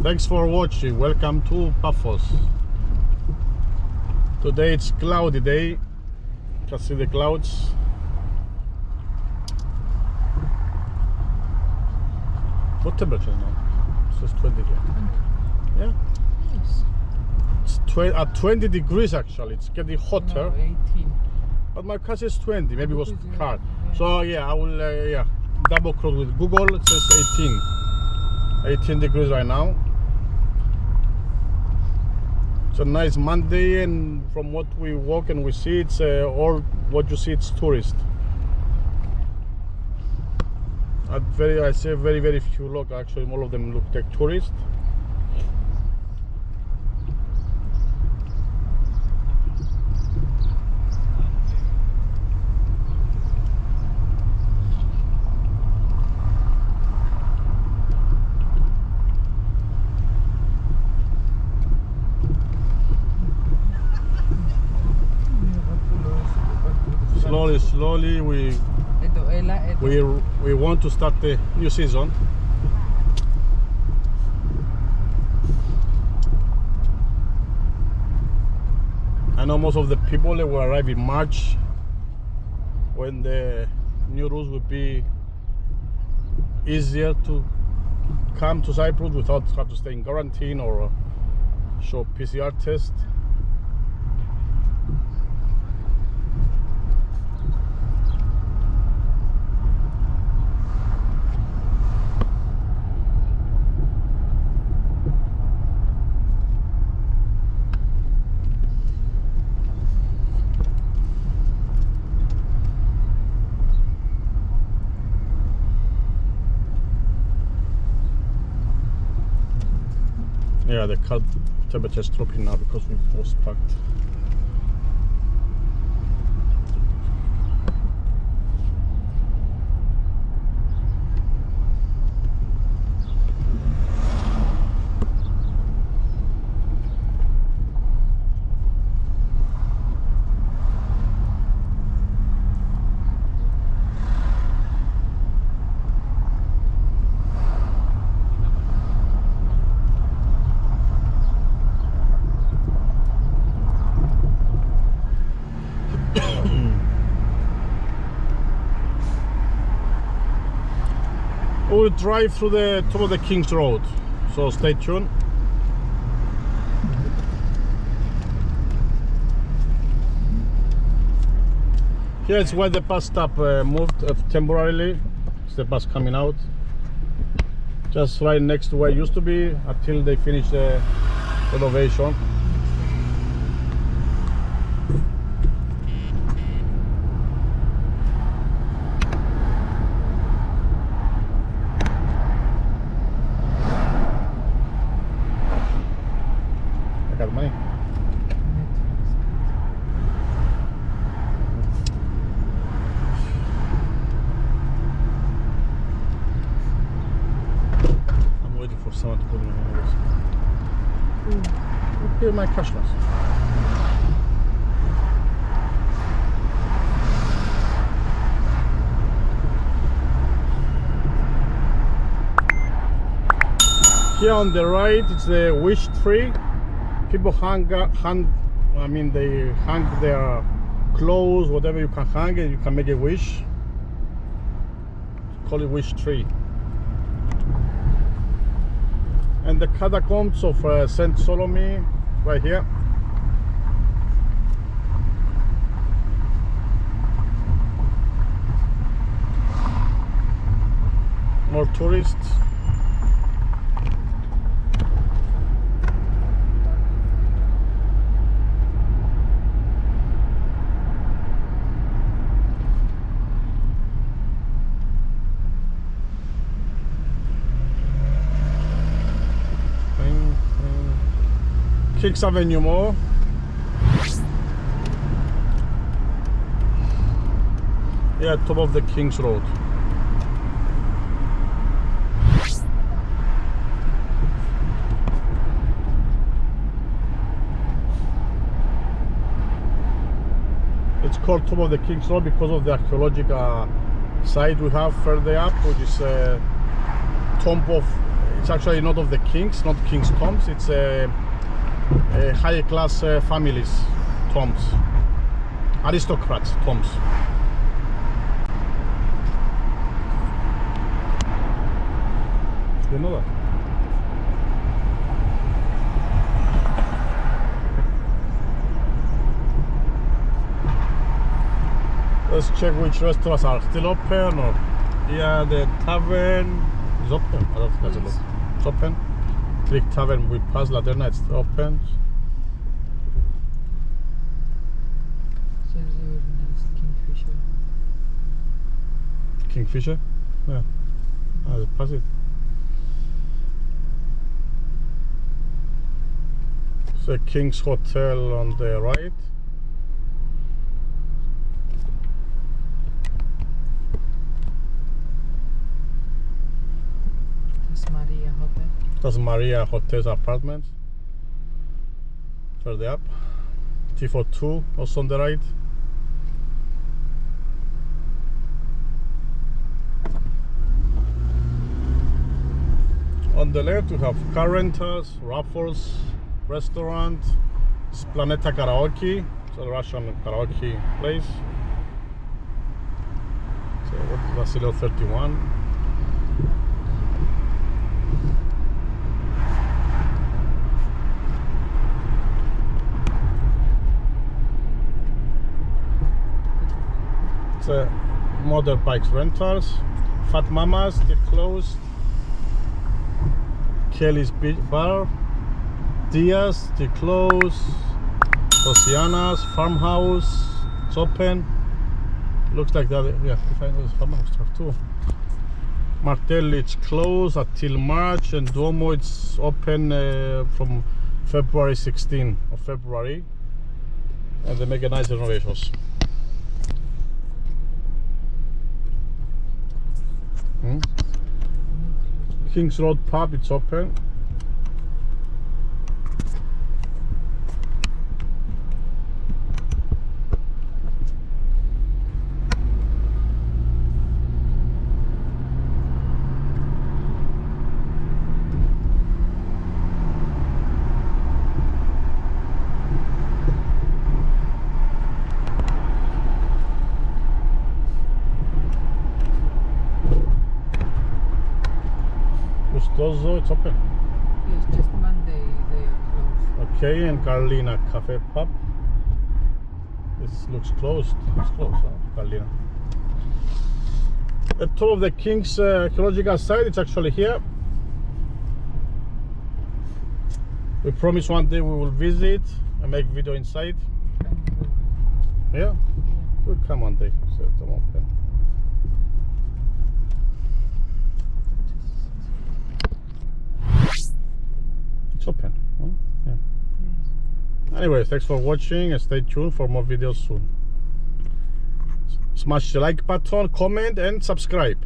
Thanks for watching. Welcome to Paphos. Today it's cloudy day. You can see the clouds. What temperature now? It says 20 here. Yeah. Yes. It's at 20 degrees actually. It's getting hotter. No, 18. But my car says 20. Maybe it was car. So yeah, I will double cross with Google. It says 18 degrees right now. It's a nice Monday, and from what we walk and we see, it's all what you see, it's tourist. I see very few look. Actually, all of them look like tourists. Slowly we want to start the new season. I know most of the people will arrive in March, when the new rules will be easier to come to Cyprus without have to stay in quarantine or show PCR test. Yeah, the car temperature is dropping now because we was parked. We'll drive through the top of the King's Road, so stay tuned. Here is where the bus stop moved temporarily. It's the bus coming out, just right next to where it used to be until they finish the renovation. Money. I'm waiting for someone to put me in the okay, my cashless. Here on the right, it's the wish tree. People they hang their clothes, whatever you can hang it, you can make a wish. Call it wish tree. And the catacombs of Saint Solomon, right here. More tourists. Kicks Avenue more. Yeah, top of the King's Road. It's called top of the King's Road because of the archaeological site we have further up, which is Temp of It's actually not of the kings, not king's tombs. It's a high class families tombs, aristocrats tombs. You know that? Let's check which restaurants are still open, or yeah, the tavern is open. I don't think that's a look. It's open. Greek tavern we passed Laterna, it's open. So Kingfisher. Kingfisher? Yeah. They pass it. So King's Hotel on the right. That's Maria Hotel's apartments. Further up. T42 also on the right. On the left we have car rentals, Raffles restaurant, it's Planeta Karaoke, it's a Russian karaoke place. So Vasilio 31. It's motorbikes rentals, Fat Mama's still closed, Kelly's Beach Bar, Diaz still closed, Oceana's Farmhouse, it's open. Looks like that, yeah, if I know this farmhouse stuff too. Martelli it's closed until March, and Duomo it's open from February 16 of February, and they make a nice renovations. Kings Road pub, it's open. Gustoso, it's open. Yes, just Monday they are closed. Okay, and Carlina Cafe Pub. This looks closed. It's closed, huh? Carlina. The top of the King's archaeological site, it's actually here. We promise one day we will visit and make video inside. Yeah? We'll come one day. So it's open. It's open. Huh? Yeah. Yes. Anyways, thanks for watching and stay tuned for more videos soon. Smash the like button, comment and subscribe.